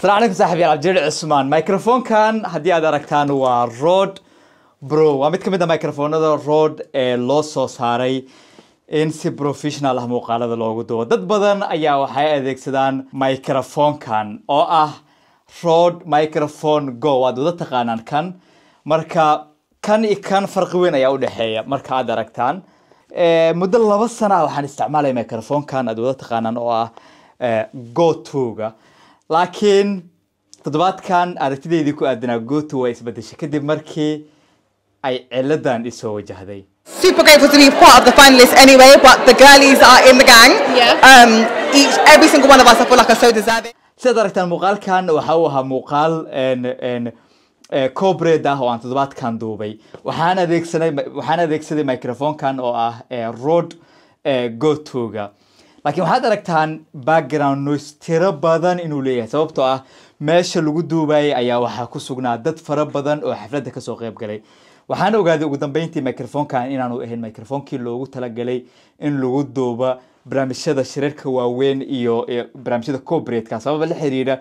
السلام عليكم صاحبي عبد الجليل عثمان. ميكروفون كان هدي أدا ركتان ورود برو وميت كميدا ميكروفون هذا رود لوسو ساري إن سي بروفيشنال هم وقالة لوجو دو ضد بدن أيها وحياة ذيك سدان ميكروفون كان أو رود ميكروفون جو وادو ضد تقانان كان مركا كان فرق وين أيها ودحية مركا أدا ركتان مدة لبض سنة وحن استعماله ميكروفون كان أدو ضد تقانان أو جو توغا لكن تضبط كان أرتدي ديكو أدنى جو تو ويس بديش كده مركي أي علدان يسوي جهدي. Super grateful to be part of the finalists anyway, but the girlies are in the gang. Yeah. Every single one of us I feel like are so deserving. سيدرك المقال كان وحوها مقال إن كوبري ده هو عن تضبط كان دوبي وحنا ذيك سنة ميكروفون كان أو رود جو توغا. لكن waxaad aragtaan background noise tiro badan inuu leeyahay sababtoo ah meesha lagu duubay ayaa waxa ku sugnaa dad fara badan oo xafladda ka soo qayb galay waxaan ogaaday ugu dambeyntii microphone-kan inaanu ahayn microphone-kii loogu talagalay in lagu duubo barnaamijyada shirarka waaweyn iyo barnaamijyada corporate-ka sabab la xiriira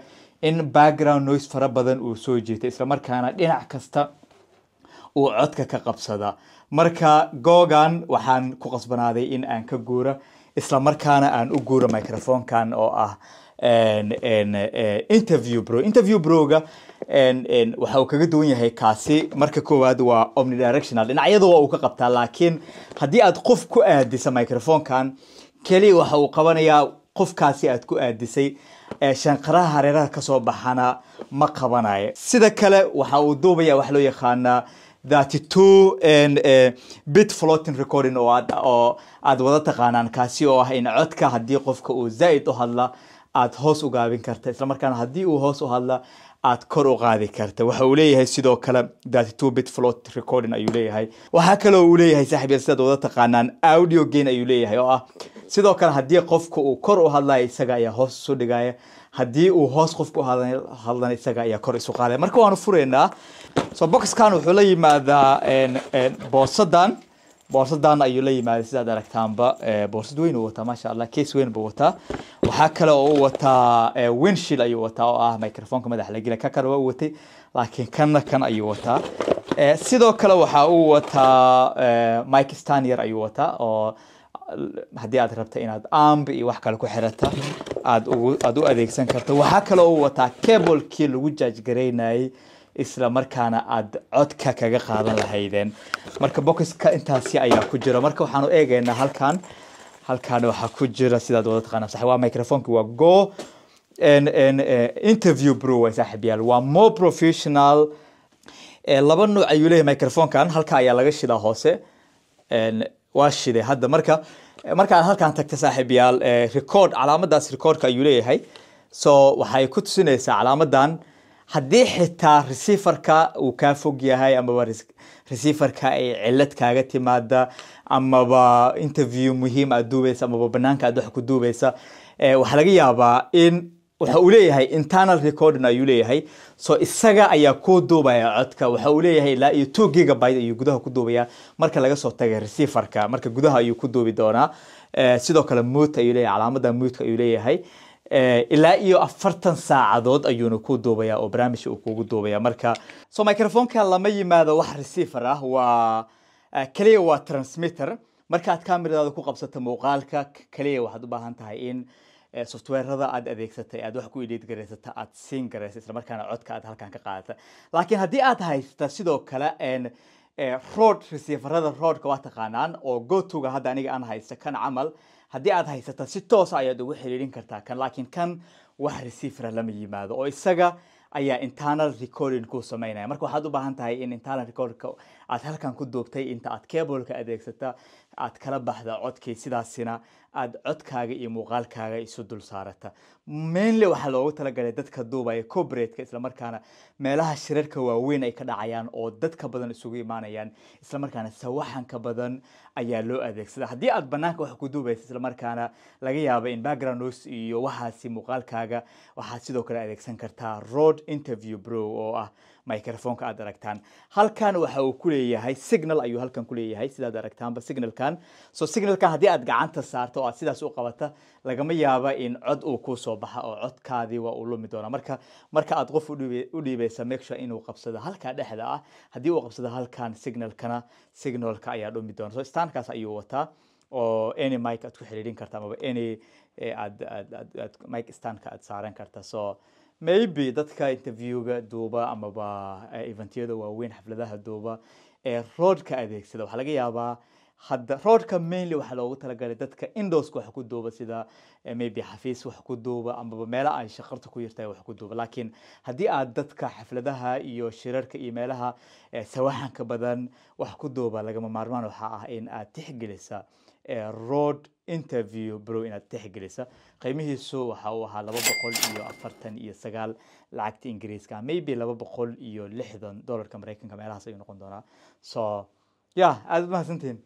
in background noise fara badan uu soo jeeto isla markaana dhinac kasta uu codka ka qabsada marka googan waxaan ku qasbanaaday in aan ka guuro isla markaana aan u guuro microphone kan oo interview broga waxa uu kaga duwan yahay kaasi marka koowaad waa omnidirectional dhinacyada waa uu ka qabtaa laakiin haddii aad qof ku aadisa microphone kan kali waxa uu qabanayaa qofkaasi aad ku aadisay shanqaraha hareeraha ka soo baxana ma qabanayo sida kale waxa uu duubaya wax loo yaqaan 32 bit floating recording oo aad wada taqaanaan kaasi oo ah in codka hadii qofka uu zaid u hadla aad hoos u gaabin karta isla markaana hadii uu hoos u hadla aad kor u qaadi karta waxa uu leeyahay sidoo kale 32 bit float recording ayuu leeyahay waxa kale oo uu leeyahay saaxiibayaal sida wada taqaanaan audio gain ayuu leeyahay oo ah sidoo kale hadii qofka uu kor u hadlayo isaga ayaa hoos soo dhigaya hadii uu hoos qofku hadlan isaga ayaa kor isu qaaday marka waanu fureynaa so box kan wuxuu la yimaadaa boorsadan ayuu la yimaaday sida aragtaanba boorsad weyn uu wataa masha Allah case weyn buu wataa waxa kale oo uu wataa windshield ayuu wataa oo ah microphone-ka madax la geliya ka kale waa watay laakiin kan ayuu wataa sidoo kale waxa uu wataa mic stand yar ayuu wataa oo hadii aad rabto inaad amp iyo wax kale ku xirata aad u adeegsan karto waxa kale oo uu wataa cable-kii lagu charge gareynay isla markaana aad codka kaga qaadan lahaydeen marka boxka intaasi ayaa ku jira marka waxaanu eegaynaa halkan waxa ku jira sidaad wada taqaanaa sax waa microphone-ki waa go interview pro way saaxiibayaal waa more professional laba nooc ayuu leeyahay microphone-kan halka ayaa laga shidaa hoose waa shiday hadda marka aad halkan tagta saaxiibayaal record calaamadaas recordka ayuu leeyahay so waxay ku tusinaysaa calaamadan haddii xitaa receiver-ka uu ka fog yahay ama receiver-ka ay cilad kaaga timaada ama interview muhiim aad duubaysa ama banaanka aad wax ku duubaysa waxa laga yaabaa in waxa uu leeyahay internal recording ayuu leeyahay so isaga ayaa ku duubaya codka waxa uu leeyahay ilaa iyo 2 gigabyte ayuu gudaha ku duubaya marka laga soo tagay receiver-ka marka gudaha ayuu ku duubi doonaa sidoo kale mute ayuu leeyahay calaamada mute ayuu leeyahay ilaa iyo 40 saacadood ayuuna ku duubaya oo barnaamijka uu kugu duubaya marka so microphone-ka lama yimaado wax receiver ah waa kaliya waa transmitter marka aad kameradaada ku qabsato muuqaalka kaliya waxaad u baahan tahay in software-rada aad adeegsatay aad wax ku edit gareysata aad siin gareysa isla markaana codka aad halkan ka qaadata laakiin haddii aad haysato sidoo kale Rode receiver-rada Rode-ka waa taqaanaan oo go-to-ga hadda aniga aan haysto kan camal haddii aad haysato si toos ah ayaad ugu xiriirin kartaa kan laakiin kan wax receiver lama yimaado oo isaga ayaa internal recording ku sameynaya marka waxaad u baahan tahay in internal recording aad halkan ku duubtay inta aad cable-ka adeegsata aad kala baxda codkii sidaasina aad codkaaga iyo muuqaalkaaga isu dul saarata mainly waxa loogu talagalay dadka duubaya corporate-ka isla markaana meelaha shirarka waaweyn ay ka dhacayaan oo dadka badan isugu imaanayaan isla markaana sawaxanka badan ayaa loo adeegsadaa haddii aad banaanka wax ku duubayso isla markaana laga yaabo in background noise iyo waxaasi muuqaalkaaga codkaaga waxaad sidoo kale adeegsan kartaa Rode Interview Pro oo ah microphone-ka aad aragtaan halkan waxa uu ku leeyahay signal ayuu halkan ku leeyahay sidaad aragtaanba signalkan signalkan haddii aad gacanta saarto oo aad sidaas u qabata lagama yaaba in cod uu ku soo baxa oo codkaadii waa uu lumi doona marka aad qof u dhiibaysa make sure inuu qabsado halka dhexda ah haddii uu qabsado halkan signalka ayaa dhumi doona standkaas ayuu wataa oo any mic aad ku xiriirin karta ama any mic standka aad saaran karta maybe dadka interviewga duuba amaba eventyada waaweyn xafladaha duuba Rode-ka adeegsada waxaa laga yaabaa hadda Rode-ka mainly waxaa loogu talagalay dadka indoors-ka wax ku duuba sida maybe xafiis wax ku duuba amaba meelaha ay shaqarta ku yartahay wax ku duuba laakiin haddii aad dadka xafladaha iyo shirarka iyo meelaha sawaxanka badan wax ku duuba lagama maarmaan waxa ah in aad tixgelisa Rode Interview Pro inaad tixgelisa qiimihiisu waxa uu ahaa $249 lacagta Ingiriiska maybe $260 Mareykanka meelahaas ayuu noqon doonaa aad mahadsantiin